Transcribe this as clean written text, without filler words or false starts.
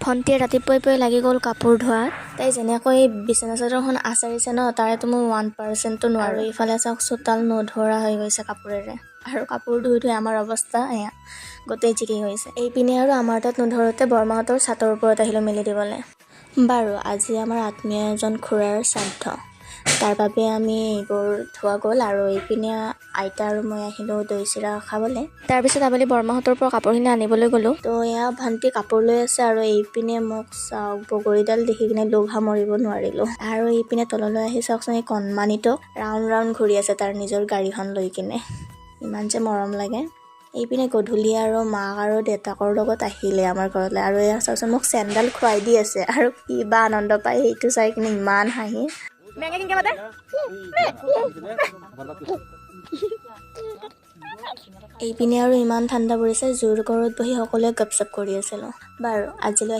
ভণ্টিয়ে ৰাতিপুৱাই লাগি গ'ল কাপোৰ ধোৱাত। তাই যেনেকৈ বিচনা চাদৰখন আচাৰিছে ন, তাৰেতো মোৰ 1%টো নোৱাৰোঁ। ইফালে চাওক চোতাল নধৰা হৈ গৈছে কাপোৰেৰে, আৰু কাপোৰ ধুই আমাৰ অৱস্থা এয়া গোটেই জিকি গৈছে। এইপিনে আৰু আমাৰ তাত নধৰোঁতে বৰমাহঁতৰ ছাতৰ ওপৰত আহিলোঁ মেলি দিবলৈ। বাৰু আজি আমাৰ আত্মীয় এজন খুৰাৰ শ্ৰাদ্ধ, তাৰ বাবে আমি এইবোৰ ধোৱা গ'ল। আৰু এইপিনে আইতা আৰু মই আহিলোঁ দৈ চিৰা খাবলৈ। তাৰপিছত আবেলি বৰমাহঁতৰ পৰা কাপোৰখিনি আনিবলৈ গ'লোঁ। তো এয়া ভণ্টি কাপোৰ লৈ আছে, আৰু এইপিনে মোক চাওক বগৰীডাল দেখি কিনে লোভ সামৰিব নোৱাৰিলোঁ। আৰু এইপিনে তললৈ আহি চাওকচোন, এই কণমানিটো ৰাউণ্ড ঘূৰি আছে তাৰ নিজৰ গাড়ীখন লৈ কিনে, ইমান যে মৰম লাগে। এইপিনে গধূলি আৰু মাক আৰু দেউতাকৰ লগত আহিলে আমাৰ ঘৰলৈ, আৰু এয়া চাওকচোন মোক চেণ্ডেল খুৱাই দি আছে, আৰু কিবা আনন্দ পায় সেইটো চাই কিনে ইমান হাঁহি। এইপিনে আৰু ইমান ঠাণ্ডা পৰিছে, জোৰ ঘৰত বহি সকলোৱে গপচপ কৰি আছিলোঁ। বাৰু আজিলৈ